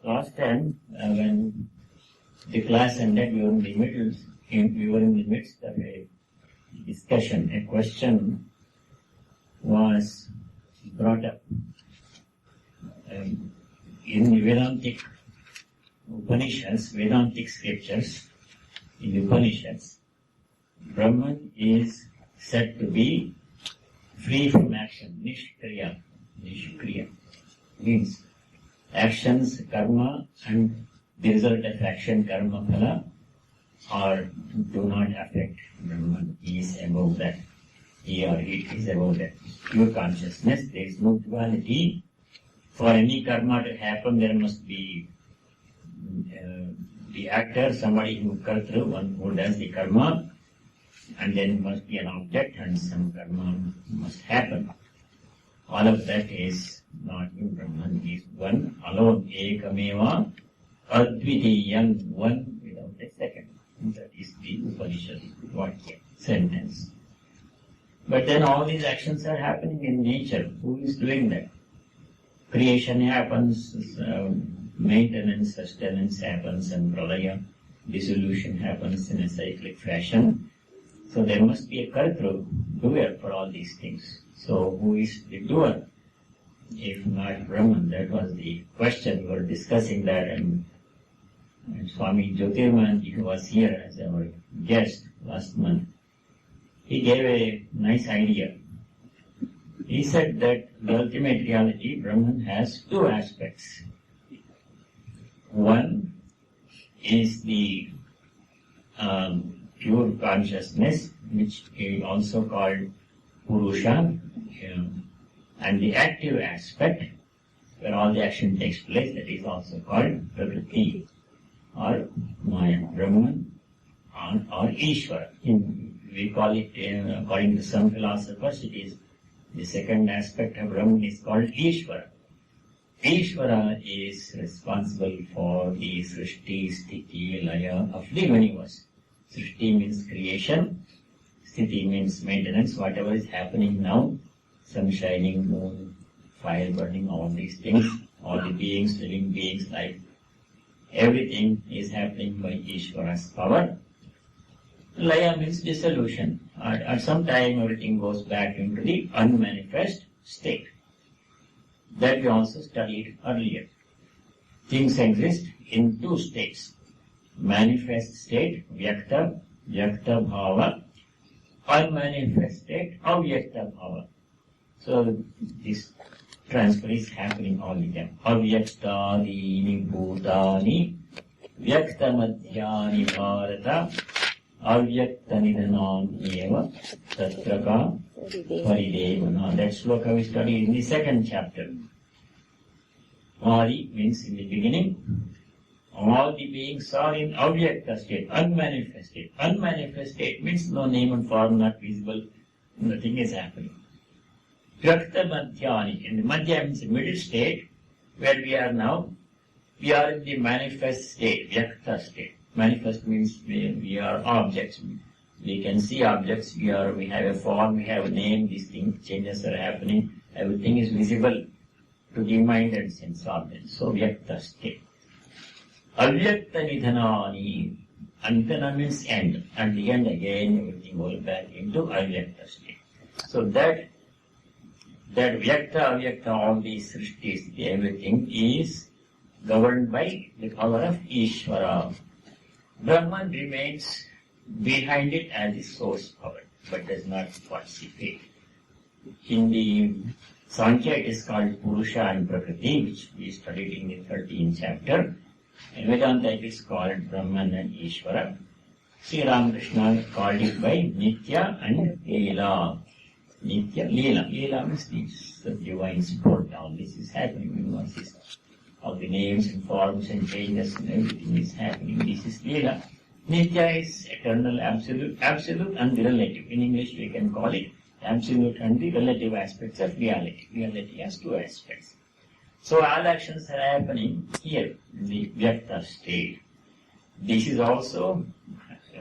last time when the class ended, we were in the midst of a discussion. A question was brought up in the Vedantic Upanishads, Vedantic scriptures. In the Upanishads, Brahman is said to be free from action, nishkriya. Nishkriya means actions, karma, and the result of action, karma, phala, do not affect Brahman. He is above that. He or it is above that. Pure consciousness. There is no duality. For any karma to happen, there must be the actor, somebody who kartru, one who does the karma, and then must be an object, and some karma must happen. All of that is not in Brahman. He is one alone, ekameva, advitiyam, one without a second. That is the Upanishad Vakya, sentence. But then all these actions are happening in nature. Who is doing that? Creation happens, maintenance, sustenance happens, and pralaya, dissolution happens in a cyclic fashion. So there must be a kartru, doer for all these things. So who is the doer? If not Brahman, that was the question. We were discussing that, and Swami Jyotirmanji, who was here as our guest last month, he gave a nice idea. He said that the ultimate reality, Brahman, has two aspects. One is the pure consciousness, which is also called Purusha, and the active aspect, where all the action takes place, that is also called Prakriti, or Maya, Brahman, or Ishvara. We call it, according to some philosophers, it is the second aspect of Brahman is called Ishvara. Ishvara is responsible for the Srishti, Sthiti, Laya of the universe. Srishti means creation, Sthiti means maintenance, whatever is happening now, sun shining, moon, fire burning, all these things, all the beings, living beings, life, everything is happening by Ishvara's power. Laya means dissolution. At some time everything goes back into the unmanifest state. That we also studied earlier. Things exist in two states. Manifest state, vyakta, vyakta bhava. Unmanifest state, avyakta bhava. So this transfer is happening all the time. Avyaktadini bhutani, vyakta madhyani bharata, avyakta nidanam eva, tatraka paridevana. That sloka we studied in the second chapter. Adi means in the beginning. All the beings are in avyakta state, unmanifest state. Unmanifest state means no name and form, not visible, nothing is happening. Vyakta madhyani, in the madhya means the middle state, where we are now, we are in the manifest state, vyakta state. Manifest means we are objects. We can see objects, we have a form, we have a name, these things, changes are happening, everything is visible to the mind and sense objects. So vyakta state. Avyakta nidhanani, antana means end. At the end again, everything goes back into avyakta state. So that vyakta, avyakta, all these srishtis, everything is governed by the power of Ishvara. Brahman remains behind it as the source power, but does not participate. In the Sankhya, it is called Purusha and Prakriti, which we studied in the 13th chapter. In Vedanta, it is called Brahman and Ishvara. Sri Ramakrishna called it by Nitya and Leela. Nitya, Leela. Leela means the divine sport. All this is happening in one system. All the names and forms and changes and everything is happening. This is Leela. Nitya is eternal, absolute and the relative. In English, we can call it absolute and the relative aspects of reality. Reality has two aspects. So all actions are happening here in the Vyakta state. This is also,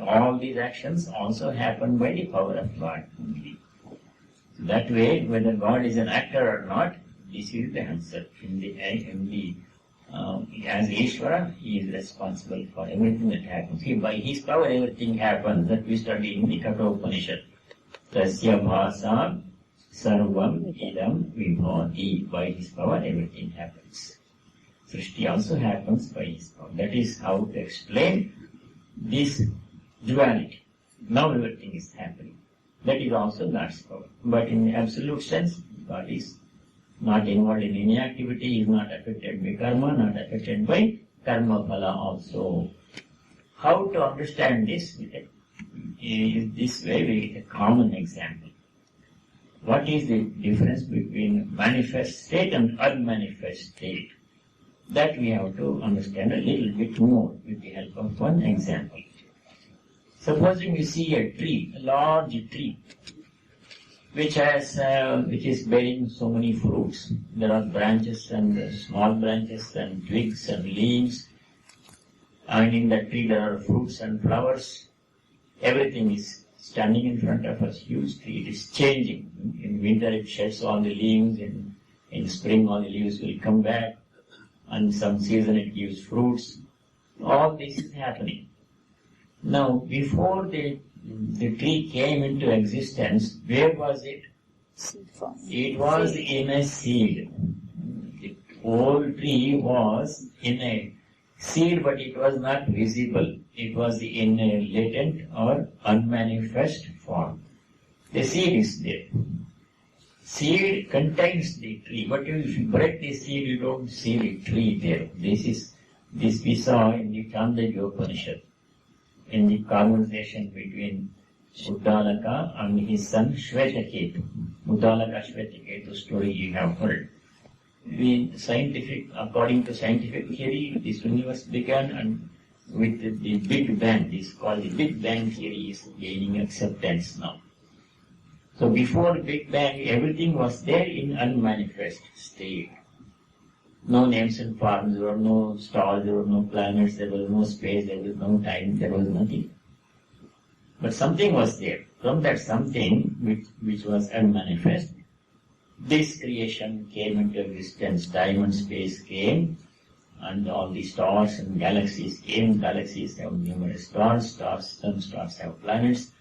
all these actions also happen by the power of God. That way, whether God is an actor or not, this is the answer. In the as Ishvara, he is responsible for everything that happens. By his power everything happens, that we study in the Kathopanishad. Tasya bhasa sarvam idam vibhati. By his power everything happens. Srishti also happens by his power. That is how to explain this duality. Now everything is happening. That is also God's power. But in the absolute sense, God is not involved in any activity, he is not affected by karma, not affected by karma phala also. How to understand this? Is this way with a common example. What is the difference between manifest state and unmanifest state? That we have to understand a little bit more with the help of one example. Supposing you see a tree, a large tree, which is bearing so many fruits. There are branches and small branches and twigs and leaves. And in the tree there are fruits and flowers. Everything is standing in front of us. Huge tree. It is changing. In winter it sheds all the leaves. In spring all the leaves will come back. And some season it gives fruits. All this is happening. Now, before the tree came into existence, where was it? It was in a seed. The whole tree was in a seed, but it was not visible. It was in a latent or unmanifest form. The seed is there. Seed contains the tree, but if you break the seed, you don't see the tree there. This we saw in the Chandogya Upanishad, in the conversation between Uddalaka and his son Shvetaketu. Uddalaka Shvetaketu story you have heard. According to scientific theory, this universe began and with the Big Bang. This is called the Big Bang theory is gaining acceptance now. So before the Big Bang, everything was there in unmanifest state. No names and forms, there were no stars, there were no planets, there was no space, there was no time, there was nothing. But something was there. From that something, which was unmanifest, this creation came into existence. Time and space came, and all the stars and galaxies came. Galaxies have numerous stars, some stars have planets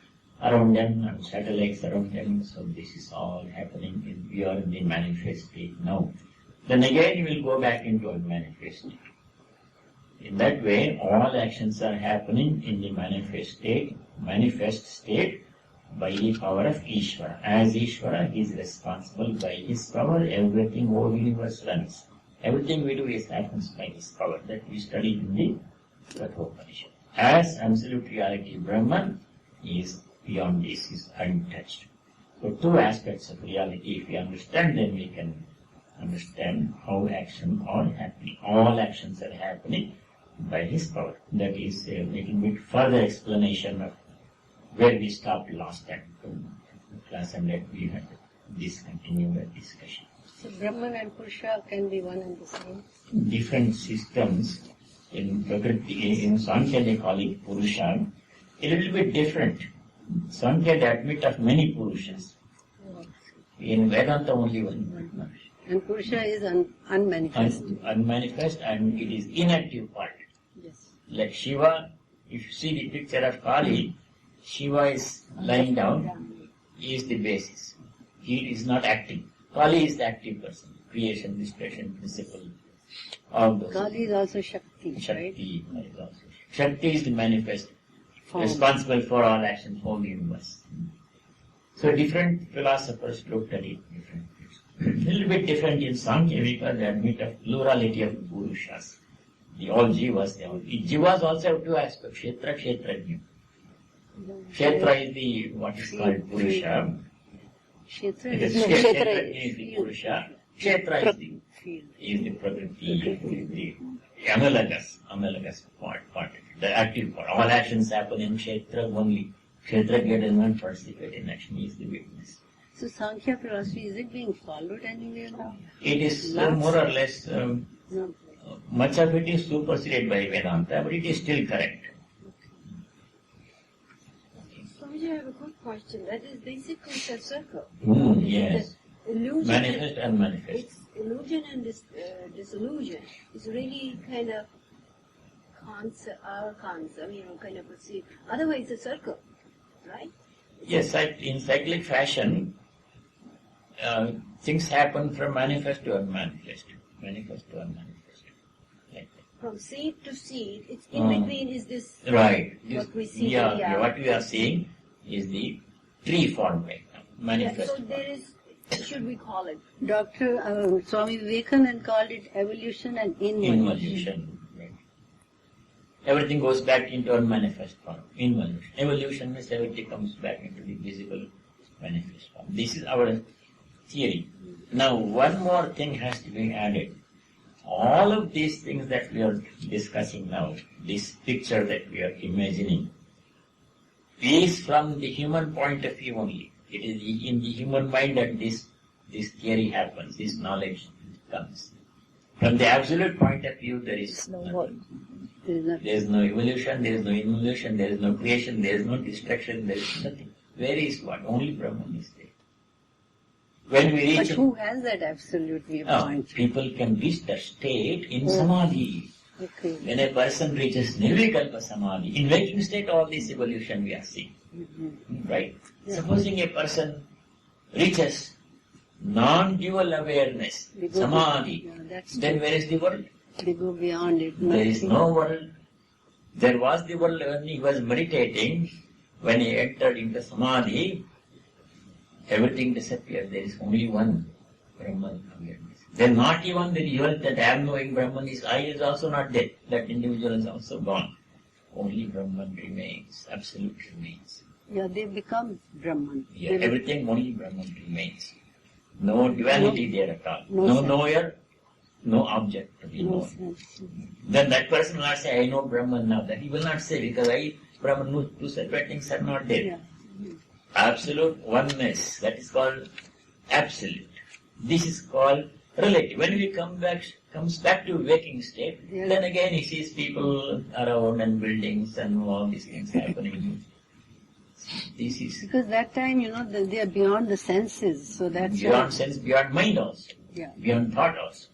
around them and satellites around them. So this is all happening. We are in the manifest state now. Then again we will go back into unmanifest state. In that way, all actions are happening in the manifest state by the power of Ishvara. As Ishvara, he is responsible by his power. Everything, whole universe runs. Everything we do happens by his power. That we studied in the Kathopanishad. As absolute reality Brahman, he is beyond this, is untouched. So two aspects of reality, if we understand them, we can understand how actions are happening. All actions are happening by his power. That is a little bit further explanation of where we stopped last time in class, and that we had discontinue the discussion. So Brahman and Purusha can be one and the same? Different systems in Prakriti, in Sankhya they call it Purusha, a little bit different. Sankhya they admit of many Purushas. In Vedanta only one. And Purusha is unmanifest. Unmanifest, and it is inactive part. Yes. Like Shiva, if you see the picture of Kali, Shiva is lying down, he is the basis. He is not acting. Kali is the active person. Creation, destruction, principle, all those. Kali is also Shakti, Shakti, right? Is also. Shakti is the manifest, Form. responsible for all actions, whole universe. So different philosophers looked at it differently. A little bit different in Sankhya because they admit a plurality of Purushas. The all Jivas, Jivas also have two aspects, Kshetra, Kshetrajna. Kshetra is the, what is called Purusha. Kshetra is the Purusha. Kshetra is the Prakriti, the analogous part, the active part. All actions happen in Kshetra only. Kshetrajna does not participate in action, he is the witness. So Sankhya philosophy, is it being followed anywhere now? It is more or less, much of it is superseded by Vedanta, but it is still correct. Swamiji, I have a good question. That is basically the circle. Yes. The illusion. Manifest and manifest. illusion and disillusion is really kind of our concept, kind of perceived. Otherwise, it's a circle, right? Yes, in cyclic fashion, things happen from manifest to unmanifest. Manifest to unmanifest. Like that. From seed to seed, it's in between is this Right. what we see. Yeah, what we are seeing is the tree form right now. Manifest. So there is, should we call it? Dr. Swami Vivekananda called it evolution and involution. Involution. Right. Everything goes back into unmanifest form. Involution. Evolution means everything comes back into the visible manifest form. This is our theory. Now, one more thing has to be added. All of these things that we are discussing now, this picture that we are imagining, is from the human point of view only. It is in the human mind that this theory happens, this knowledge comes. From the absolute point of view, there is nothing. There is no evolution, there is no involution, there is no creation, there is no destruction, there is nothing. Where is what? Only Brahman is there. When we reach But who has that absolute viewpoint? People can reach that state in samadhi. Okay. When a person reaches nirvikalpa samadhi, in waking state all this evolution we are seeing. Right? Yeah. Supposing a person reaches non-dual awareness, samadhi, then where is the world? They go beyond it. There is no world. There was the world when he was meditating, when he entered into samadhi, everything disappeared. There is only one Brahman awareness. Then not even the dual that I am knowing Brahman is I is also not there. That individual is also gone. Only Brahman remains. Absolute remains. Yeah, they become Brahman. Yeah, everything only Brahman remains. No duality there at all. No sense. knower, no object to be known. Then that person will not say, I know Brahman now. That he will not say, because Brahman, two separate things are not there. Yeah. Absolute oneness, that is called absolute. This is called relative. When we comes back to waking state, then again he sees people around and buildings and all these things happening. This is Because that time, they are beyond the senses, so that's beyond sense, beyond mind also, beyond thought also.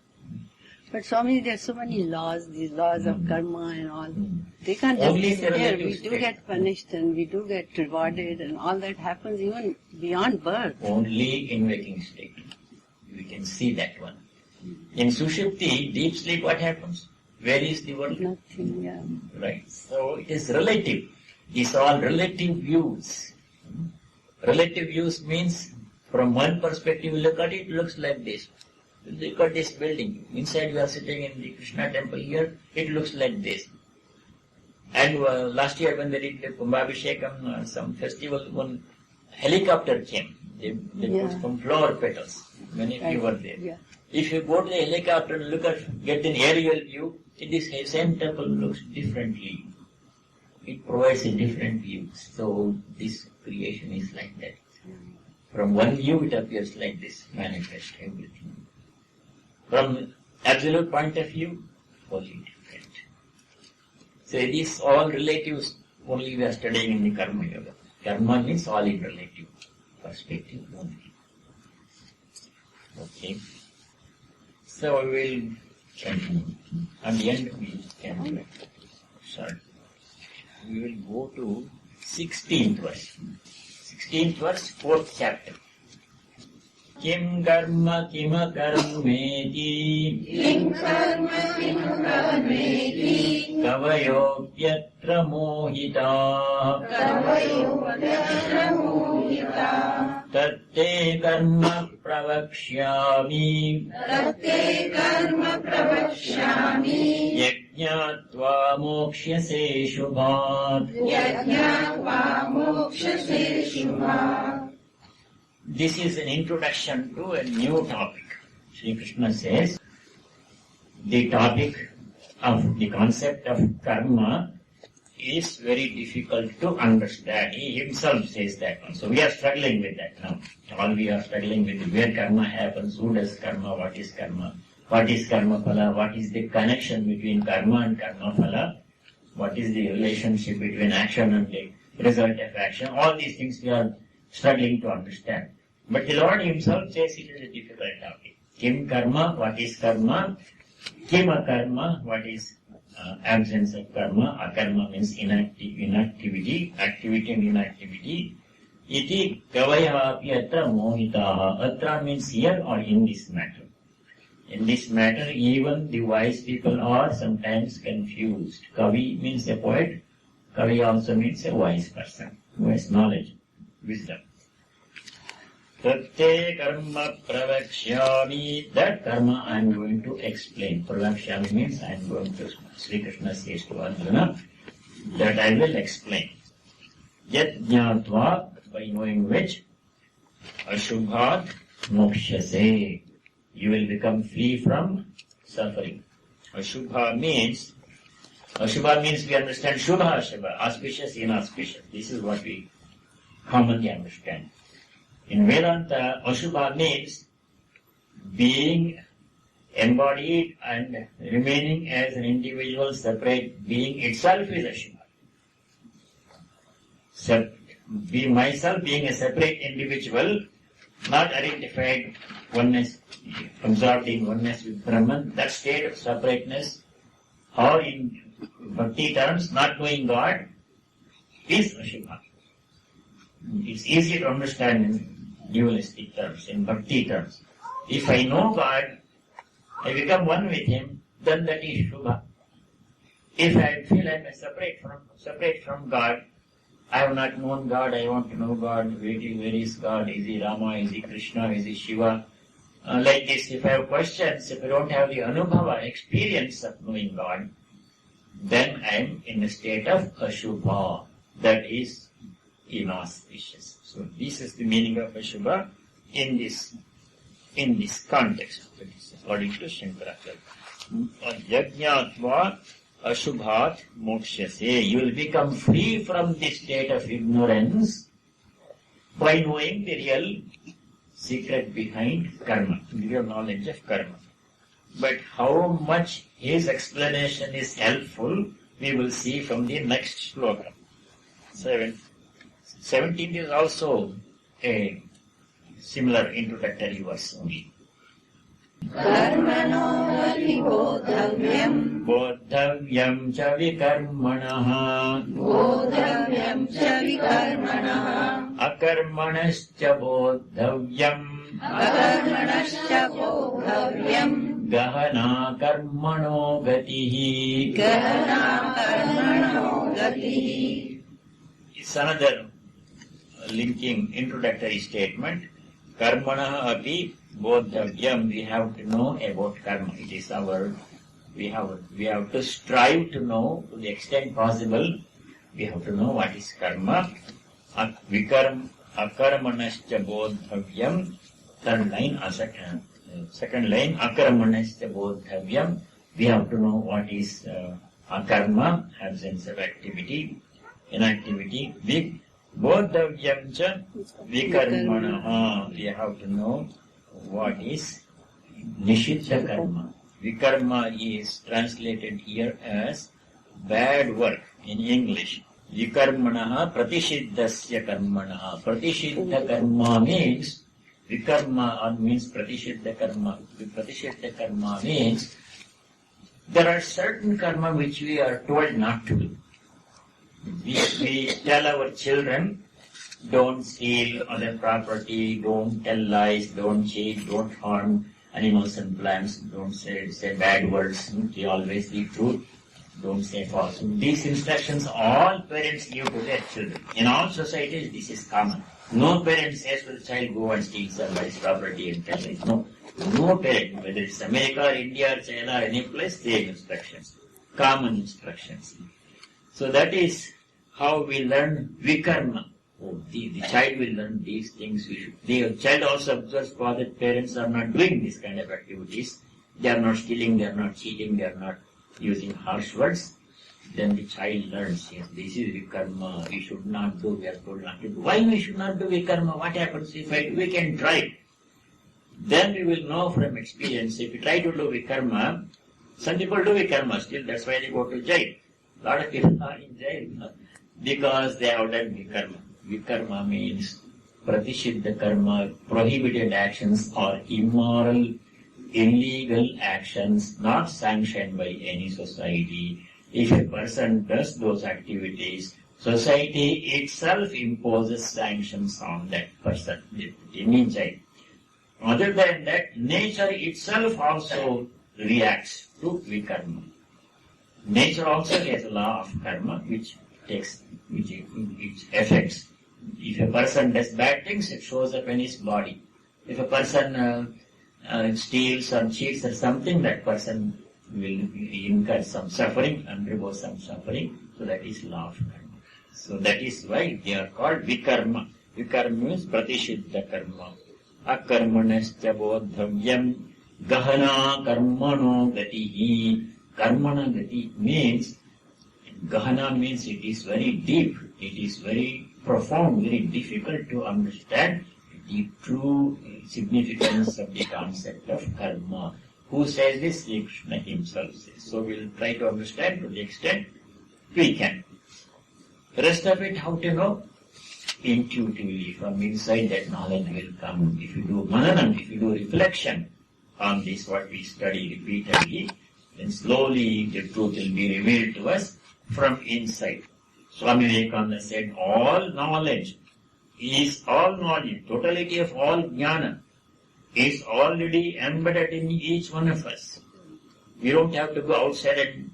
But Swami, there's so many laws, these laws of karma and all. They can't just Only the disappear. relative We do state. get punished and we do get rewarded and all that happens even beyond birth. Only in waking state. We can see that one. In Sushupti, deep sleep, what happens? Where is the world? Nothing, yeah. Right. So it is relative. These are all relative views. Relative views means from one perspective you look at it, looks like this. You look at this building. Inside you are sitting in the Krishna temple here, it looks like this. And last year when they did the Kumbhabhishekam, some festival, one helicopter came. They put some flower petals. Many of you were there. Yeah. If you go to the helicopter and get an aerial view, this same temple looks differently. It provides a different view. So this creation is like that. From one view it appears like this, manifest everything. From absolute point of view, wholly different. So these all relatives only we are studying in the Karma Yoga. Karma means all in relative perspective only. Okay. So we will continue. At the end we can start. We will go to 16th verse. 16th verse, 4th chapter. Kim karma kima karmeti kavayogyatra mohita tatte karma pravakshyami yajñātvā mokṣyase shubhāt. This is an introduction to a new topic. Sri Krishna says the topic of the concept of karma is very difficult to understand. He himself says that one. So we are struggling with that now. All we are struggling with where karma happens, who does karma, what is karma phala, what is the connection between karma and karma phala, what is the relationship between action and the result of action. All these things we are struggling to understand. But the Lord himself says it is a difficult topic. Kim karma, what is karma? Kim akarma, what is absence of karma? Akarma means inactivity, activity and inactivity. Iti kavaya api atra mohitaha. Atra means here or in this matter. In this matter, even the wise people are sometimes confused. Kavi means a poet. Kavi also means a wise person who has knowledge, wisdom. Pratyaya karma pravakshyami. That karma I am going to explain. Pravakshyami means I am going to, Sri Krishna says to Arjuna, that I will explain. Yat jnatva, by knowing which, ashubhat mokshase. You will become free from suffering. Ashubha means we understand Shubha, Ashubha, auspicious, inauspicious. This is what we commonly understand. In Vedanta, Ashubha means being embodied and remaining as an individual separate being itself is Ashubha. So, myself being a separate individual, not identified oneness, absorbed in oneness with Brahman, that state of separateness, or in bhakti terms, not knowing God, is Ashubha. It's easy to understand in dualistic terms, in bhakti terms. If I know God, I become one with Him, then that is Shubha. If I feel I am separate from God, I have not known God, I want to know God, where is God, is He Rama, is He Krishna, is He Shiva? Like this, if I have questions, if I don't have the anubhava, experience of knowing God, then I am in a state of Ashubha, that is inauspicious. So this is the meaning of Ashubha in this context, according to Shankaracharya. Yajñātva Ashubhat mokshase. You will become free from this state of ignorance by knowing the real secret behind karma, the real knowledge of karma. But how much his explanation is helpful, we will see from the next sloka. 17th is also a similar introductory verse only. Karmano bodhavyam Bodhavyam cha vikarmanaha bodhavyam cha vikarmanaha akarmanascha bodhavyam akarmanascha bodhavyam gahana karmano gatihi. gahana karmano gatihi. It's another linking introductory statement. Karmana api bodhavyam. We have to know about karma. It is our, we have to strive to know to the extent possible. We have to know what is karma. Akarmanascha bodhavyam. Third line, second line, akarmanascha bodhavyam. We have to know what is akarma, absence of activity, inactivity. Bodhavyam cha vikarmanaha. We have to know what is nishiddha karma. Vikarma is translated here as bad work in English. Vikarmanaha pratishiddhasya karmanaha. Pratishiddha karma means, vikarma means pratishiddha karma. Pratishiddha karma means there are certain karma which we are told not to do. We tell our children, don't steal other property, don't tell lies, don't cheat, don't harm animals and plants, don't say bad words, they always speak truth, don't say false. These instructions all parents give to their children. In all societies, this is common. No parent says to the child, go and steal somebody's property and tell lies. No parent, whether it's America or India or China or any place, same instructions, common instructions. So that is how we learn vikarma. The child will learn these things. The child also observes father, parents are not doing this kind of activities. They are not stealing, they are not cheating, they are not using harsh words. Then the child learns, yes, this is vikarma, we should not do, we are told not to do. Why we should not do vikarma? What happens if we can try? Then we will know from experience, if we try to do vikarma, some people do vikarma still, that's why they go to jail. A lot of people are in jail because they have done vikarma. Vikarma means pratishiddha karma, prohibited actions or immoral illegal actions not sanctioned by any society. If a person does those activities, society itself imposes sanctions on that person, any child. Other than that, nature itself also reacts to vikarma. Nature also has a law of karma which affects. If a person does bad things, it shows up in his body. If a person steals or cheats or something, that person will incur some suffering, undergo some suffering. So that is law of karma. So that is why they are called vikarma. Vikarma means pratishiddha karma. Akarmanascha bodhavyam gahana karmano gatihi. Karmana gati means, gahana means it is very deep, it is very profound, very difficult to understand the true significance of the concept of karma. Who says this? Sri Krishna himself says. So we will try to understand to the extent we can. The rest of it, how to know? Intuitively, from inside that knowledge will come. If you do mananam, if you do reflection on this, what we study repeatedly, then slowly the truth will be revealed to us from inside. Swami Vivekananda said, all knowledge, totality of all jnana is already embedded in each one of us. We don't have to go outside and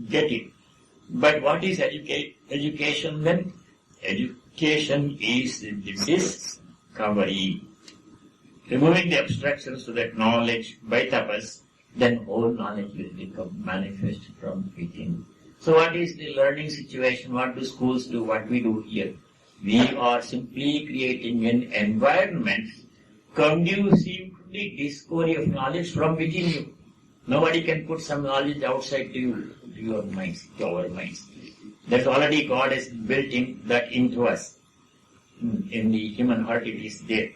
get it. But what is education then? Education is the discovery. Removing the obstructions to that knowledge by tapas, then whole knowledge will become manifest from within. So what is the learning situation? What do schools do? What we do here? We are simply creating an environment conducive to the discovery of knowledge from within you. Nobody can put some knowledge outside to you, to your minds, to our minds. That's already God has built that into us. In the human heart it is there.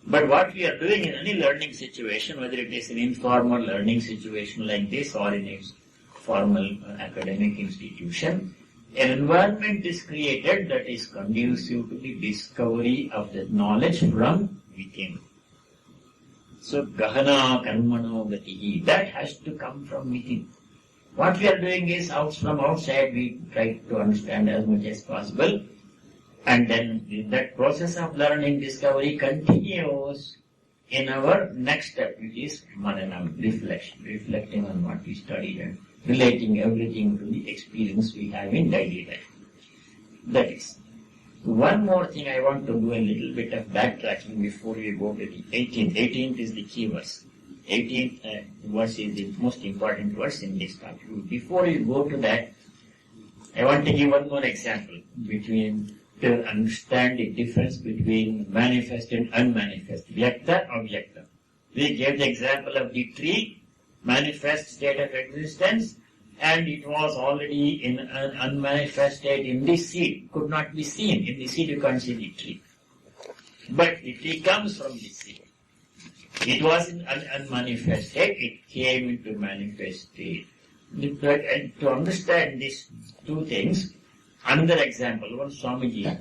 But what we are doing in any learning situation, whether it is an informal learning situation like this or in a formal academic institution, an environment is created that is conducive to the discovery of the knowledge from within. So, gahana karmano gatihi, that has to come from within. What we are doing is from outside we try to understand as much as possible. And then that process of learning, discovery continues in our next step, which is mananam, reflecting on what we studied and relating everything to the experience we have in daily life. That is. One more thing I want to do a little bit of backtracking before we go to the 18th. 18th is the key verse. 18th verse is the most important verse in this topic. Before we go to that, I want to give one more example to understand the difference between manifest and unmanifest, vyakta, avyakta. We gave the example of the tree, manifest state of existence, and it was already in an unmanifest state in the seed, could not be seen. In the seed you can't see the tree. But the tree comes from the seed. It was in an unmanifest state, it came into manifest state. And to understand these two things, another example, one Swamiji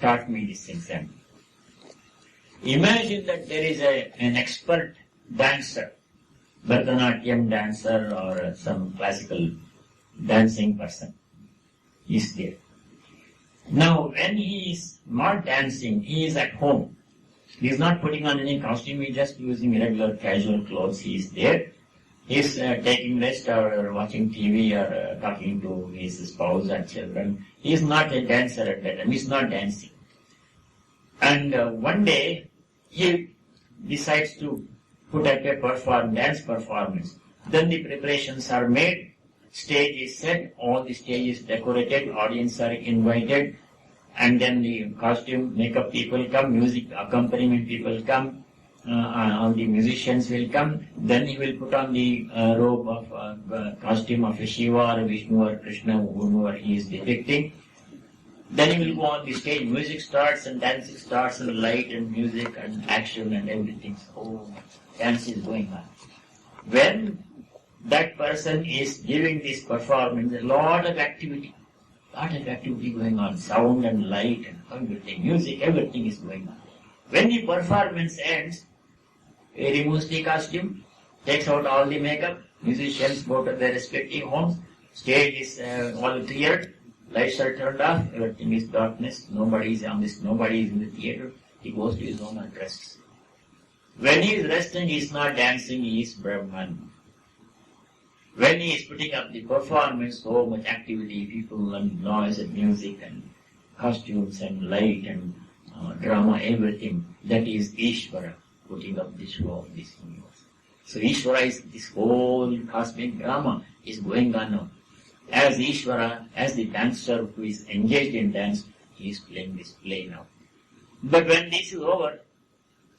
taught me this example. Imagine that there is an expert dancer, Bharatanatyam dancer or some classical dancing person is there. Now, when he is not dancing, he is at home. He is not putting on any costume, he is just using regular casual clothes. He is there. He is taking rest or watching TV or talking to his spouse and children. He is not a dancer at that time. He is not dancing. And one day, he decides to put up a dance performance. Then the preparations are made, stage is set, all the stage is decorated, audience are invited, and then the costume, makeup people come, music accompaniment people come, all the musicians will come. Then he will put on the robe of costume of a Shiva or Vishnu or Krishna, whomever he is depicting. Then he will go on the stage, music starts and dancing starts and light and music and action and everything. So dance is going on. When that person is giving this performance, a lot of activity going on, sound and light and everything, music, everything is going on. When the performance ends, He removes the costume, takes out all the makeup, musicians go to their respective homes, stage is all cleared, lights are turned off, everything is darkness, nobody is in the theater, he goes to his home and rests. When he is resting, he is not dancing, he is Brahman. When he is putting up the performance, so much activity, people and noise and music and costumes and light and drama, everything, that is Ishvara putting up the show of this universe. So Ishvara is this whole cosmic drama is going on now. As Ishvara, as the dancer who is engaged in dance, he is playing this play now. But when this is over,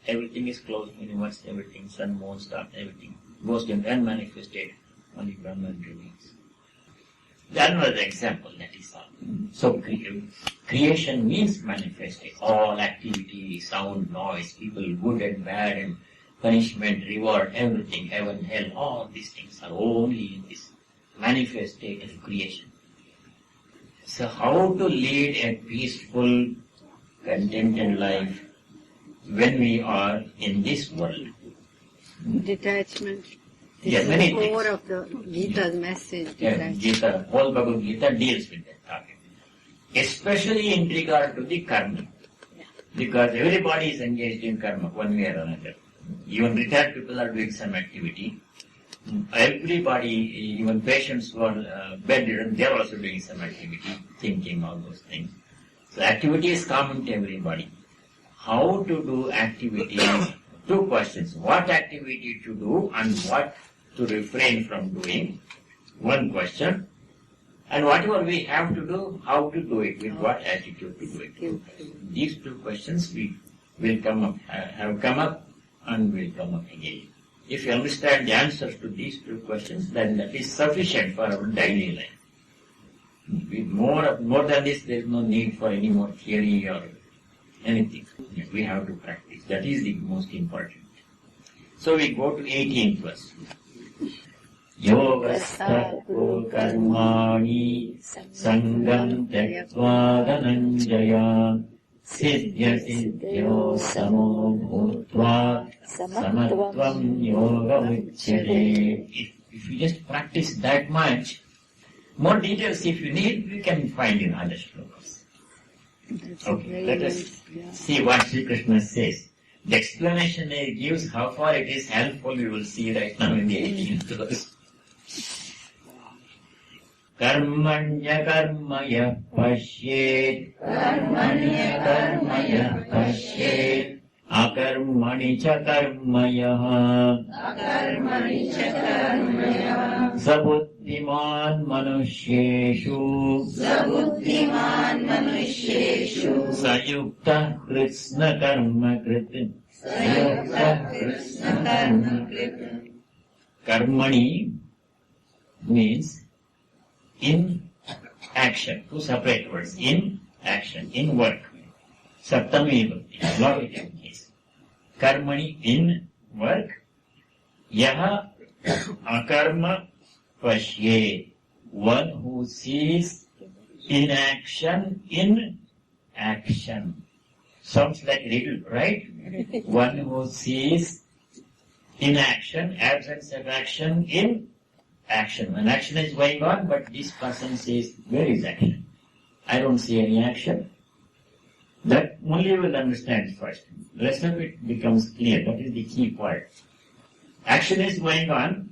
everything is closed, universe, everything, sun, moon, stars, everything goes to unmanifested, only Brahman remains. Another example, that is all. So creation means manifesting. All activity, sound, noise, people, good and bad, and punishment, reward, everything, heaven, hell, all these things are only in this manifest state of creation. So how to lead a peaceful, contented life when we are in this world? Detachment. This Yeah, is many the core things. of the Gita's message. Yeah, Detachment. Gita, whole Bhagavad Gita deals with that topic. Especially in regard to the karma. Because everybody is engaged in karma one way or another. Even retired people are doing some activity. Everybody, even patients who are bedridden, they are also doing some activity, thinking all those things. So activity is common to everybody. How to do activities? Two questions. What activity to do and what to refrain from doing? One question. And whatever we have to do, how to do it, with what attitude to do it. These two questions will come up, have come up and will come up again. If you understand the answers to these two questions, then that is sufficient for our daily life. With more than this, there is no need for any more theory or anything. We have to practice. That is the most important. So we go to 18th verse. Yogastaku karmani sangam tyaktva dhananjaya siddhya siddhyo samo bhutva samatvam yoga uchyate. If you just practice that much, more details if you need, we can find in other shlokas. Okay, let us see what Sri Krishna says. The explanation he gives, how far it is helpful, we will see right now in the 18th verse. Karmanya karmaya pashyet, karmanya karmaya pashyet, akarmani cha karmaya, akarmani cha karmaya, sabuddhiman manushyeshu, sabuddhiman manushyeshu, sayukta krishna karma krit, sayukta krishna karma krit. Karmani means in action. Two separate words. In action, in work. Saptami vibhakti, logical case. Karmani, in work. Yaha akarma pashyet, one who sees inaction in action. Sounds like riddle, right? One who sees inaction, absence of action in action. When action is going on, but this person says, where is action? I don't see any action. That only will understand first. The rest of it becomes clear. That is the key part. Action is going on,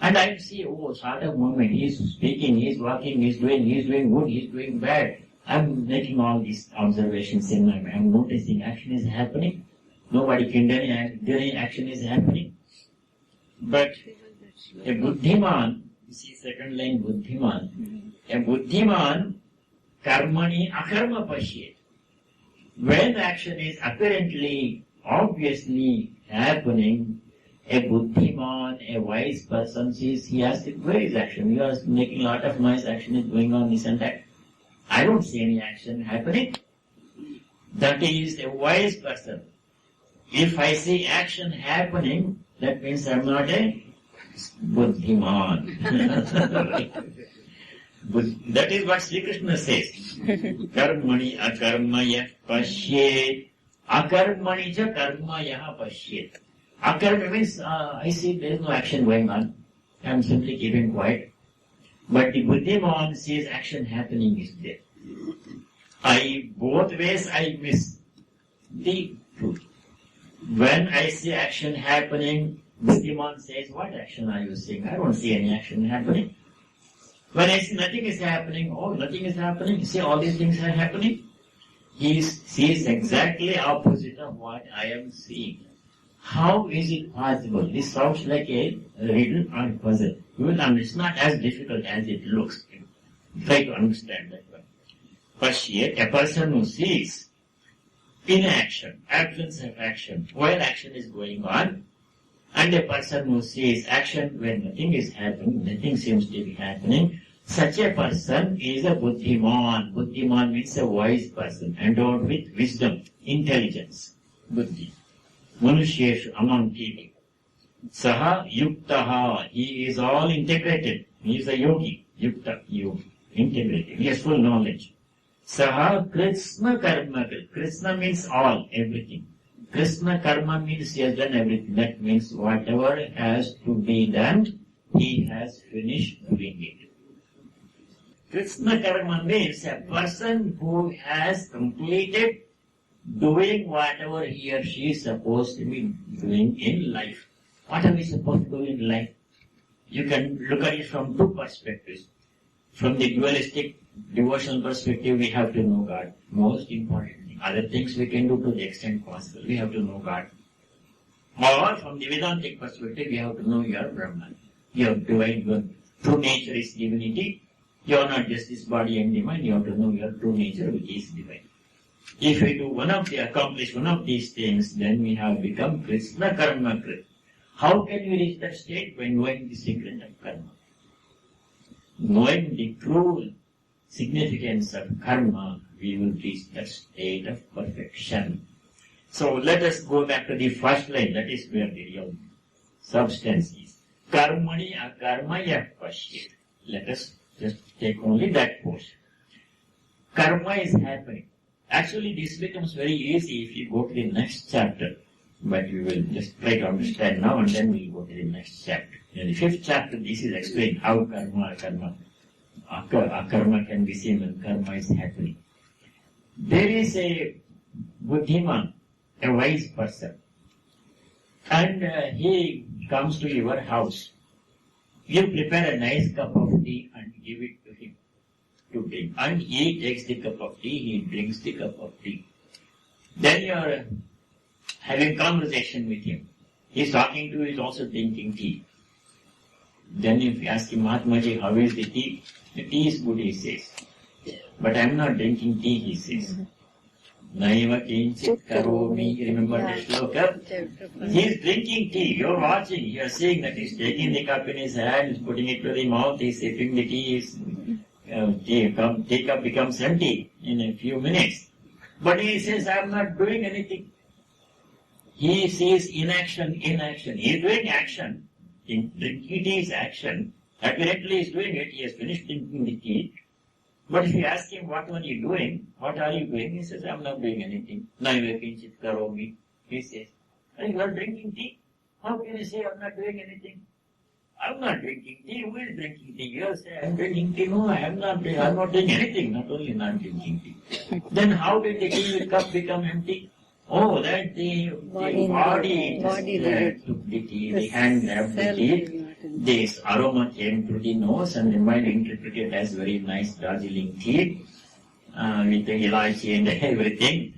and I see, sort of movement. He is speaking, he is walking, he is doing good, he is doing bad. I'm making all these observations in my mind. I'm noticing action is happening. Nobody can deny action is happening. But a buddhiman, you see second line buddhiman, a buddhiman karmani akarma pashyet. When action is apparently, obviously happening, a buddhiman, a wise person sees, he asks, where is action? You are making a lot of noise, action is going on, this and that. I don't see any action happening. That is a wise person. If I see action happening, that means I'm not a buddhiman. That is what Sri Krishna says. Karmani akarmaya pashyet, akarmani cha karmaya pashyet. Akarma means I see there is no action going on. I am simply keeping quiet. But the Buddhiman sees action happening is there. Both ways I miss the truth. When I see action happening, Buddhiman says, what action are you seeing? I don't see any action happening. When I see nothing is happening, nothing is happening, you see all these things are happening. He sees exactly opposite of what I am seeing. How is it possible? This sounds like a riddle or a puzzle. You will understand. It's not as difficult as it looks. Try to understand that one. First here, a person who sees inaction, absence of action, while action is going on, and a person who sees action when nothing is happening, nothing seems to be happening, such a person is a buddhiman. Buddhiman means a wise person, endowed with wisdom, intelligence, buddhi. Manusheshu, among people. Saha yuktaha, he is all integrated. He is a yogi, yukta, yogi, integrated. He has full knowledge. Saha Krishna karma. Krishna means all, everything. Krishna karma means he has done everything. That means whatever has to be done, he has finished doing it. Krishna karma means a person who has completed doing whatever he or she is supposed to be doing in life. What are we supposed to do in life? You can look at it from two perspectives. From the dualistic devotional perspective, we have to know God. Most important thing. Other things we can do to the extent possible. We have to know God. Or from the Vedantic perspective, we have to know your Brahman. Your divine, your true nature is divinity. You are not just this body and the mind. You have to know your true nature, which is divine. If we do accomplish one of these things, then we have become Krishna karma krit. How can we reach that state? By knowing the secret of karma. Knowing the true significance of karma, we will reach that state of perfection. So let us go back to the first line. That is where the real substance is. Karmani akarmaya pashyet. Let us just take only that portion. Karma is happening. Actually, this becomes very easy if you go to the next chapter. But we will just try to understand now and then we'll go to the next chapter. In the 5th chapter, this is explained how akarma can be seen when karma is happening. There is a buddhiman, a wise person, and he comes to your house. You prepare a nice cup of tea and give it to him to drink. And he takes the cup of tea, he drinks the cup of tea. Then you are having conversation with him. He is talking to you, he is also drinking tea. Then if you ask him, Mahatmaji, how is the tea? The tea is good, he says. But I am not drinking tea, he says. Naiva kinchit karomi. Remember that shloka? He is drinking tea. You are watching. You are seeing that he is taking the cup in his hand, he is putting it to the mouth, he is sipping the tea. Teacup becomes empty in a few minutes. But he says, I am not doing anything. He sees inaction. He is doing action. Drinking tea is action. Apparently he is doing it. He has finished drinking the tea. But if you ask him, what are you doing? What are you doing? He says, I am not doing anything. Naiva kinchit karomi. He says, you are drinking tea? How can you say I am not doing anything? I am not drinking tea. Who is drinking tea? You say, I am drinking tea. No, I am not doing anything. Not only not drinking tea. Then how did the tea cup become empty? Oh, that the body took the tea, the hand grabbed the tea. This aroma came through the nose and the mind interpreted as very nice Darjeeling tea with the ilachi and everything,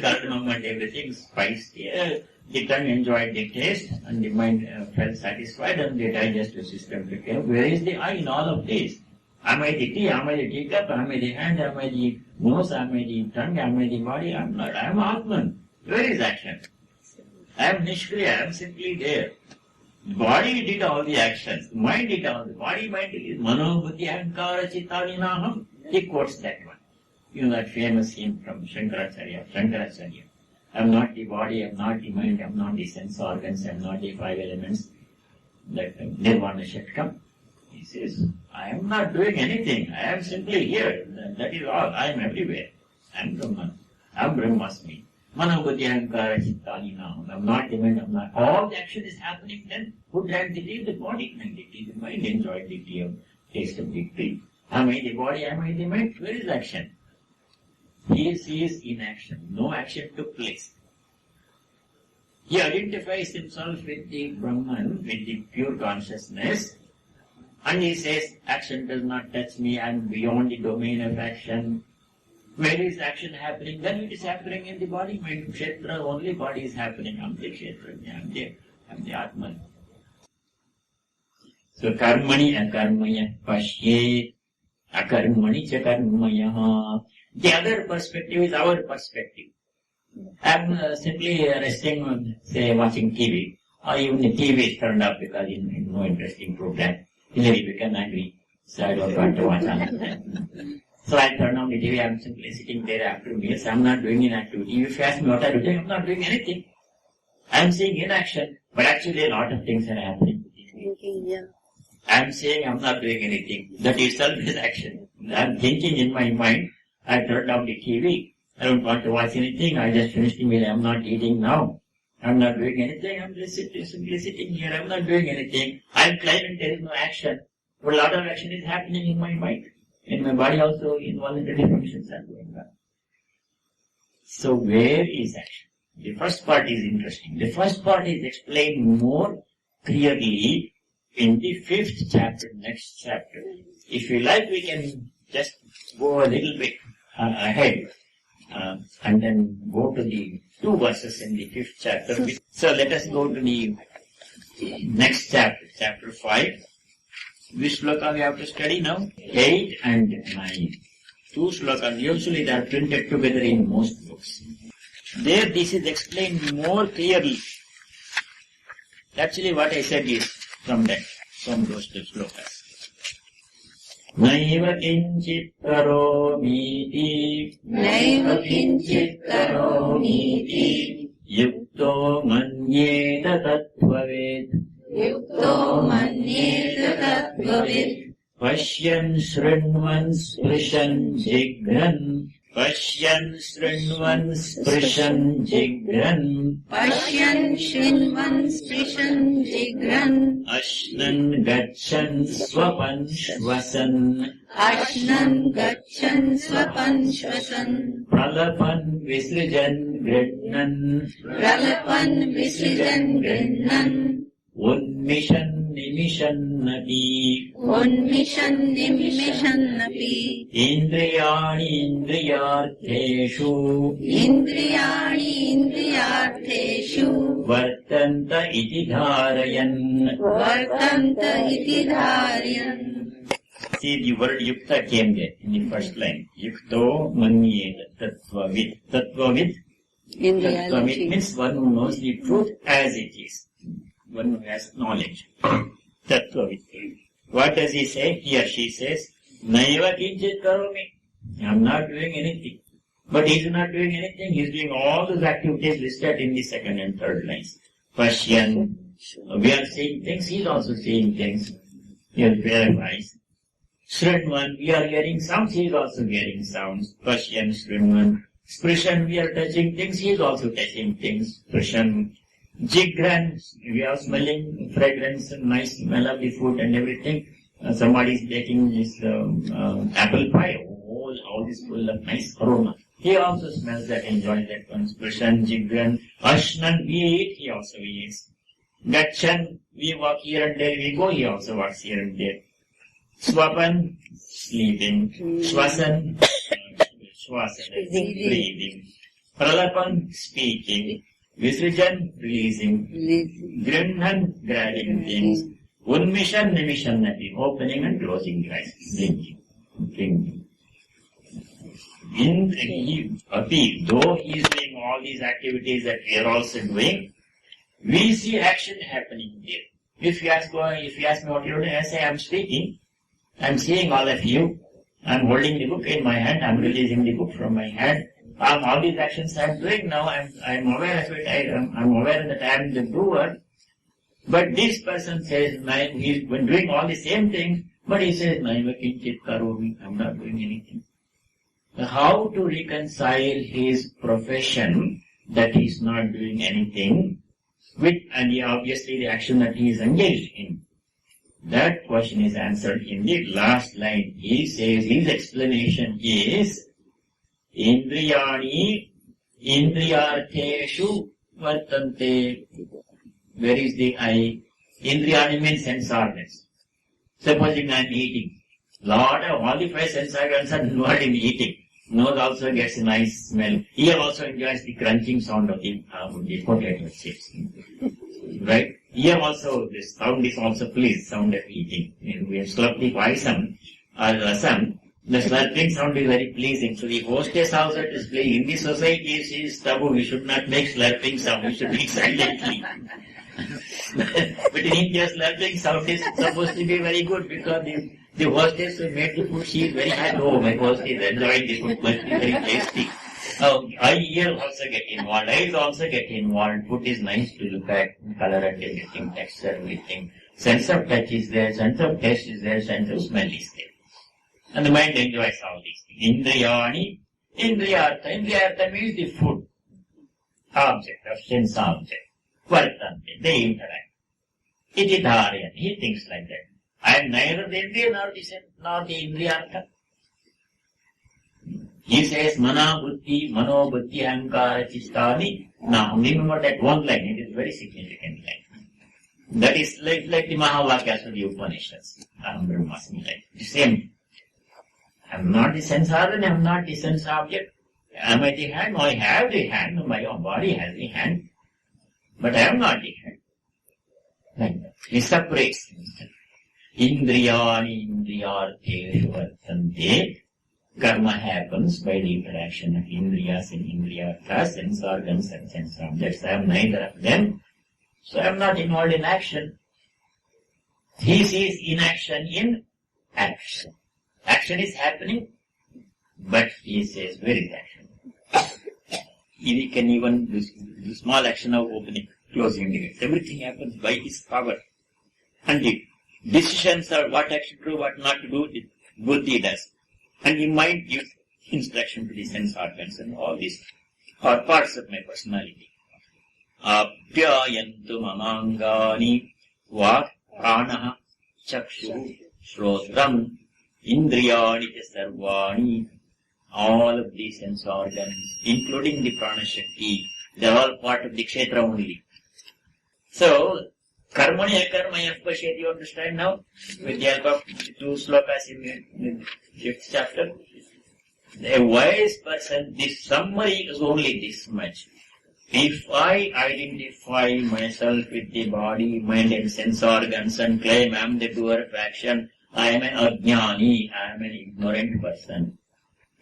cardamom and everything, spiced. The tongue enjoyed the taste and the mind felt satisfied and the digestive system became. Where is the I in all of this? Am I the tea? Am I the teacup? Am I the hand? Am I the nose? Am I the tongue? Am I the body? I am not. I am Atman. Where is action? I am Nishkriya. I am simply there. The body did all the actions. The mind did all the body, mind is Mano Buddhi Ahankara Chittaninaham. He quotes that one. You know that famous hymn from Shankaracharya. I am not the body, I am not the mind, I am not the sense organs, I am not the 5 elements. That Nirvana Shatkam. He says, I am not doing anything. I am simply here. That is all. I am everywhere. I am Brahman. I am Brahmasmi. Manobuddhi ahankara chittani now. I'm not the mind, I'm not. All the action is happening then. Who drank the tea? The body drank the tea. The mind enjoyed the tea, taste of the tea. Am I the body? Am I the mind? Where is action? He is in action. No action took place. He identifies himself with the Brahman, with the pure consciousness, and he says, action does not touch me, I am beyond the domain of action. Where is action happening? Then it is happening in the body, mind, kshetra, only body is happening. I am the kshetra, I am the Atman. So karmani akarmaya pashyet, akarmani cha karmaya. The other perspective is our perspective. I am simply resting, say, watching TV, or even the TV is turned off because it's no interesting program. Maybe we can agree, so I don't want to watch another time. So I turn on the TV, I am simply sitting there after meals, I am not doing an activity. If you ask me what I do, I am not doing anything. I am seeing inaction, but actually a lot of things are happening. I am saying I am not doing anything. That itself is action. I am thinking in my mind, I turned off the TV. I don't want to watch anything. I just finished the meal. I am not eating now. I am not doing anything. I am just simply sitting here. I am not doing anything. I am claiming there is no action. But a lot of action is happening in my mind. In my body also, involuntary functions are going on. So where is action? The first part is interesting. The first part is explained more clearly in the 5th chapter, next chapter. If you like, we can just go a little bit ahead. And then go to the 2 verses in the 5th chapter. So let us go to the next chapter, chapter 5. Which sloka we have to study now? 8 and 9. 2 slokas. Usually they are printed together in most books. There this is explained more clearly. Actually what I said is from those 2 slokas. Naiva kinchit karomiti, Naiva kinchit karomiti, yukto manyeta tattvaved, Yukto manyeta tattvavid, Pashyan shrinvan sprishan jigran, Pashyan shrinvan sprishan jigran, Pashyan shrinvan sprishan jigran, Ashnan gachan swapan shvasan, Ashnan gachan swapan shvasan, Pralapan visrijan gridnan, Pralapan visrijan grinnan, Unmishan nimishan napi, Unmishan nimishan napi, Indriyani indriyartheshu, Indriyani indriyartheshu, Vartanta iti dharayan. Vartanta iti dharayan. See, the word yukta came there in the first line. Yukto manyeta tattvavid. Tattvavid. In Tattvavid reality. means one who knows the truth as it is. One who has knowledge. Tattvavid. What does he say? He or she says, Naiva kinchit karomi. I am not doing anything. But he is not doing anything. He is doing all those activities listed in the 2nd and 3rd lines. Pashyan. We are seeing things. He is also seeing things. He has verifies. Shrinvan. We are hearing sounds. He is also hearing sounds. Pashyan, Shrinvan. Sprishan. We are touching things. He is also touching things. Sprishan. Jigran. We are smelling fragrance and nice smell of the food and everything. Somebody is baking this apple pie. All this full of nice aroma. He also smells that, enjoys that one. Sprishan, Jigran. Ashnan, we eat, he also eats. Gachan, we walk here and there, we go, he also walks here and there. Swapan, sleeping. Shvasan, breathing. Pralapan, speaking. Visrijan, releasing. Grinhan, grabbing things. Unmishan, nimishan, nati, opening and closing eyes. Blinking. Though he is doing all these activities that we are also doing, we see action happening there. If you ask me what you're doing, I say I'm speaking, I'm seeing all of you, I'm holding the book in my hand, I'm releasing the book from my hand. All these actions I'm doing now, I'm aware of it, I'm aware that I'm the doer. But this person says, he's been doing all the same things, but he says, I'm not doing anything. How to reconcile his profession that he is not doing anything with, and obviously the action that he is engaged in. That question is answered in the last line. He says, his explanation is, Indriyani Indriyartheshu Vartante. Where is the I? Indriyani means sense organs. Supposing I am eating. Lord, all the five sense organs are involved in eating. Nose also gets a nice smell. Ear also enjoys the crunching sound of the potato chips. Right? Ear also, the sound is also pleased, sound of eating. When we have slurped the paisam or rasam, the slurping sound is very pleasing. So the hostess also is playing. In the society, she is taboo. We should not make slurping sound. We should eat silently. But in India, slurping sound is supposed to be very good because the hostess who made the food, she is very happy. Oh, my hostess is enjoying the food, must be very tasty. Ear also get involved. Eyes also get involved. Food is nice to look at, color and everything, texture, everything. Sense of touch is there, sense of taste is there, sense of smell is there. And the mind enjoys all these things. Indriyani, Indriyartha. Indriyartha means the food. Object, of sense object. Vartante, they interact. Iti dharyan, he thinks like that. I am neither the Indriya nor the Indriyartha. He says, Mana Buddhi, Mano Buddhi, Ahankara, Chistani. Now, remember that one line, it is very significant line. That is like the Mahavakyas of the Upanishads. Aham Brahmasmi, like the same. I am not the sense organ, I am not the sense object. Am I the hand? No, I have the hand, my own body has the hand. But I am not the hand. Like that. He separates. Indriyani Indriyartheshu Vartante. Karma happens by the interaction of Indriyas and Indriyarthas, sense organs and sense objects. I am neither of them, so I am not involved in action. He sees inaction in action. Action is happening, but he says, where is action? He can even do small action of opening, closing the gates. Everything happens by his power. And the decisions are what action to do, what not to do, the buddhi does. And the mind gives instruction to the sense organs, and all these are parts of my personality. Apyayantu mamangani vak pranaha chakshu shrotram indriyani sarvani. All of these sense organs, including the prana shakti, they are all part of the kshetra only. So, karmani akarmaya pashyati, you understand now? With the help of two slokas in the 5th chapter. A wise person, this summary is only this much. If I identify myself with the body, mind and sense organs and claim I am the doer of action, I am an ajnani, I am an ignorant person.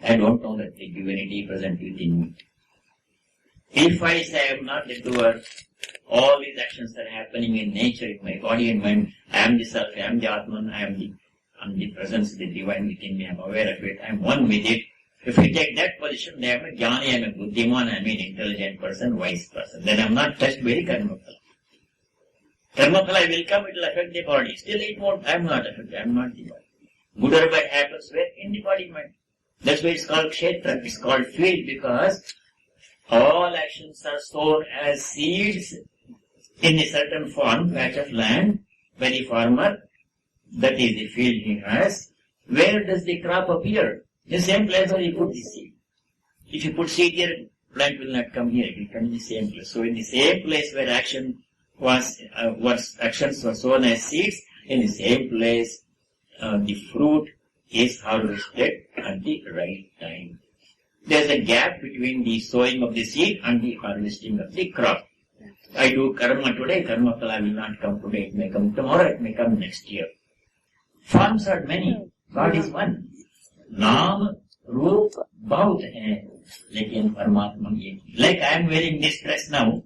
I don't know that the divinity present within me. If I say I am not the doer, all these actions that are happening in nature, in my body and mind, I am the self, I am the Atman, I am the presence of the divine within me, I am aware of it, I am one with it. If we take that position, then I am a jnani, I am a buddhiman, I am an intelligent person, wise person. Then I am not touched by the karma phala. Karma phala will come, it will affect the body. Still it won't, I am not affected, I am not the body. Good or bad happens where? In the body mind. That's why it's called kshetra, it's called field, because all actions are sown as seeds in a certain form, patch of land, by the farmer. That is the field he has. Where does the crop appear? The same place where you put the seed. If you put seed here, plant will not come here, it will come in the same place. So in the same place where actions were sown as seeds, in the same place the fruit is harvested at the right time. There is a gap between the sowing of the seed and the harvesting of the crop. I do karma today, karma phala will not come today, it may come tomorrow, it may come next year. Forms are many, God is one. Naam, Roop, Bahut hai, lekin Paramatma ek. Like I am wearing this dress now,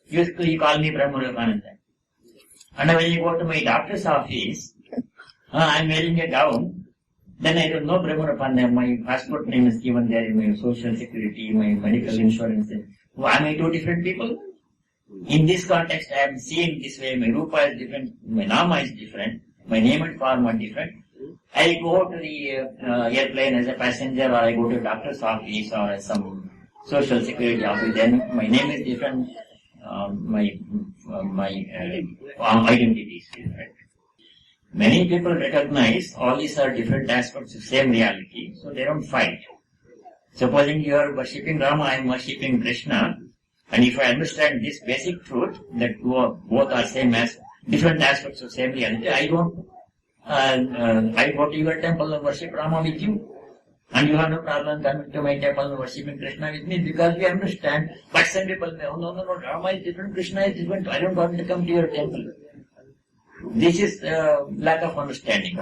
you call me Brahmarupananda. And when you go to my doctor's office, I am wearing a gown, then I don't know Brahmarupananda, my passport name is given there in my social security, my medical insurance. Am I two different people? In this context, I am seeing this way, my Rupa is different, my Nama is different, my name and form are different. I go to the airplane as a passenger, or I go to a doctor's office or some Social Security Office, then my name is different, my identity is different. Many people recognize all these are different aspects of same reality, so they don't fight. Supposing you are worshipping Rama, I am worshipping Krishna, and if I understand this basic truth, that both are same as different aspects of same reality, I go to your temple and worship Rama with you. And you have no problem coming to my temple and worshipping Krishna with me because we understand. But some people say, oh no, Rama is different, Krishna is different, I don't want to come to your temple. This is lack of understanding.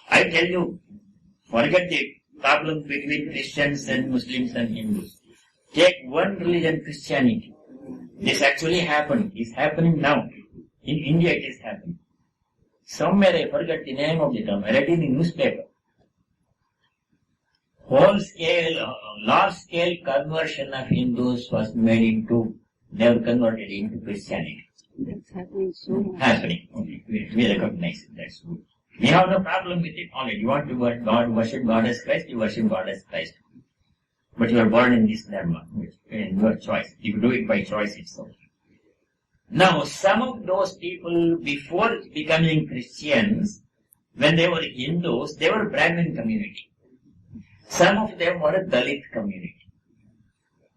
I tell you, forget the problem between Christians and Muslims and Hindus. Take one religion, Christianity. This actually happened. It's happening now. In India it is happening. Somewhere I forget the name of the term. I read in the newspaper. Large scale conversion of Hindus was made into, they were converted into Christianity. That's happening so much. Happening. Okay. We recognize it. That's good. We have no problem with it. Only you want to worship God as Christ, you worship God as Christ. But you are born in this dharma, in your choice. You do it by choice itself. Now, some of those people, before becoming Christians, when they were Hindus, they were Brahmin community. Some of them were a Dalit community.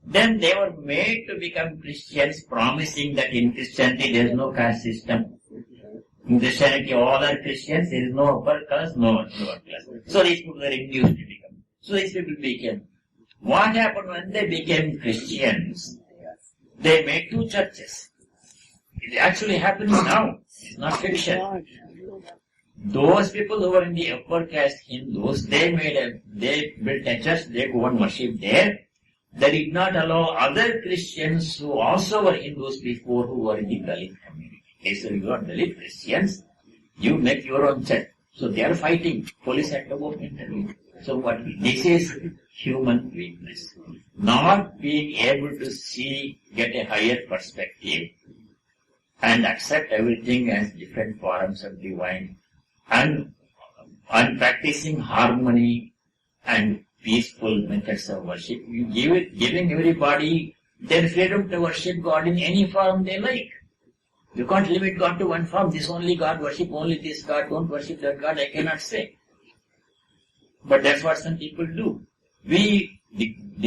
Then they were made to become Christians, promising that in Christianity there is no caste system. In Christianity all are Christians, there is no upper class, no lower class. So these people were induced to become. So these people became. What happened when they became Christians? They made two churches. It actually happens now. It's not fiction. Those people who were in the upper caste Hindus, they built a church, they go and worship there. They did not allow other Christians who also were Hindus before who were in the Dalit community. They said, you are Dalit Christians, you make your own church. So they are fighting. Police had to go intervene. So what? This is human weakness. Not being able to see, get a higher perspective and accept everything as different forms of divine and practicing harmony and peaceful methods of worship. You giving everybody their freedom to worship God in any form they like. You can't limit God to one form. This only God, worship only this God, don't worship that God, I cannot say. But that's what some people do.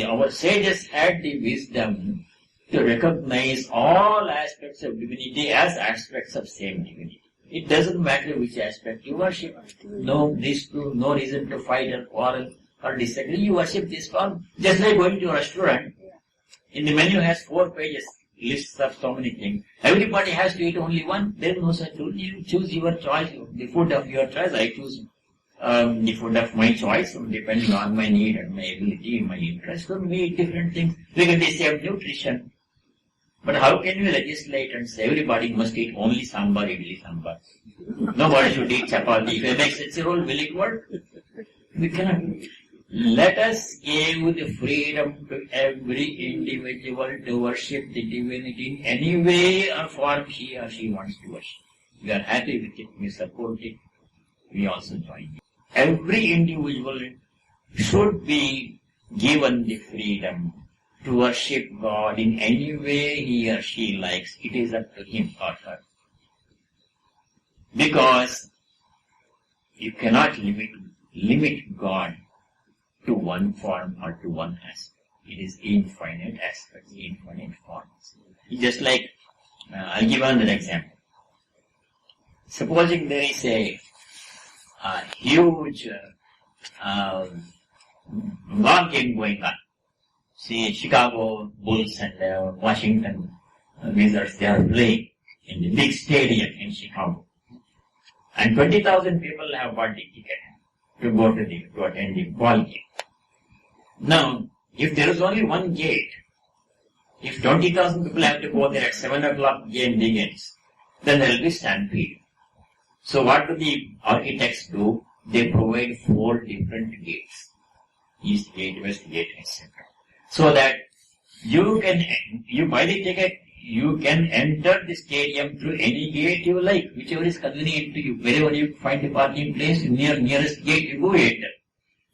Our sages had the wisdom to recognize all aspects of divinity as aspects of same divinity. It doesn't matter which aspect you worship. No reason to fight or quarrel or disagree. You worship this form. Just like going to a restaurant. In the menu has 4 pages, lists of so many things. Everybody has to eat only one. There is no such rule. You choose your choice, the food of your choice. I choose the food of my choice, depending on my need and my ability, my interest. So we eat different things. We can say nutrition. But how can you legislate and say everybody must eat only sambar, idli, sambar? Nobody should eat chapati. If it makes such a rule, will it work? We cannot. Let us give the freedom to every individual to worship the divinity in any way or form he or she wants to worship. We are happy with it, we support it, we also join it. Every individual should be given the freedom to worship God in any way he or she likes. It is up to him or her. Because you cannot limit God to one form or to one aspect. It is infinite aspects, infinite forms. It's just like, I'll give another example. Supposing there is a huge ball game going on. See, Chicago Bulls and Washington Wizards, they are playing in the big stadium in Chicago. And 20,000 people have bought the ticket to go to attend the ball game. Now, if there is only one gate, if 20,000 people have to go there at 7 o'clock game begins, then there will be stampede. So what do the architects do? They provide 4 different gates. East gate, west gate, etc. So that you buy the ticket, you can enter the stadium through any gate you like, whichever is convenient to you. Wherever you find the parking place, nearest gate you go enter.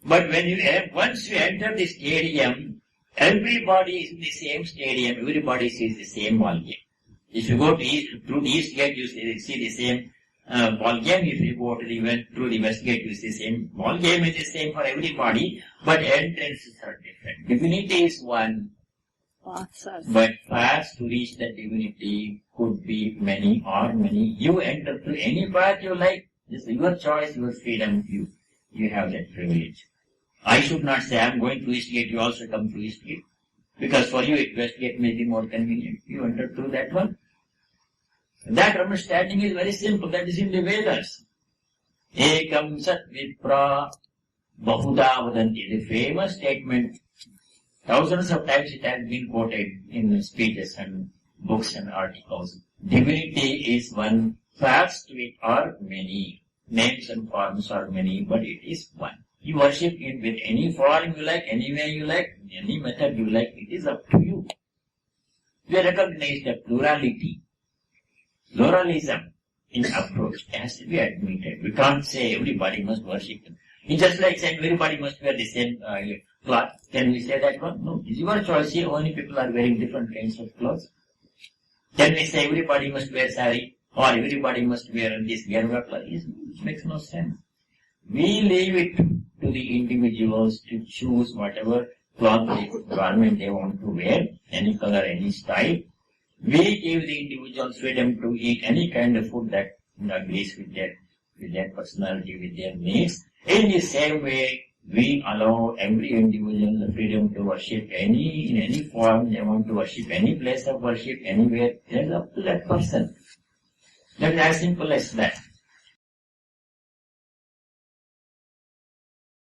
But once you enter the stadium, Everybody is in the same stadium, everybody sees the same ball game. If you go to through the east gate, you see the same ball game. If you go through the west gate, you see the same ball game. Is the same for everybody, but entrances are different. Divinity is one, but paths to reach that divinity could be many or many. You enter through any path you like. This is your choice, your freedom. You have that privilege. I should not say, I'm going through East Gate, you also come through East Gate. Because for you, West Gate may be more convenient. You enter through that one. That understanding is very simple. That is in the Vedas. Ekam sat vipra bahuda vadanti. The famous statement, thousands of times it has been quoted in speeches and books and articles. Divinity is one. Facts to it are many. Names and forms are many, but it is one. You worship it with any form you like, any way you like, any method you like. It is up to you. We recognize the pluralism in approach has to be admitted. We can't say everybody must worship him. It's just like saying everybody must wear the same cloth. Can we say that one? No. It's your choice. Here only people are wearing different kinds of clothes. Can we say everybody must wear sari or everybody must wear this Garuda cloth? It makes no sense. We leave it to the individuals to choose whatever garment they want to wear, any color, any style. We give the individuals freedom to eat any kind of food that agrees with their personality, with their needs. In the same way, we allow every individual the freedom to worship in any form they want to worship, any place of worship, anywhere. That's up to that person. That's as simple as that.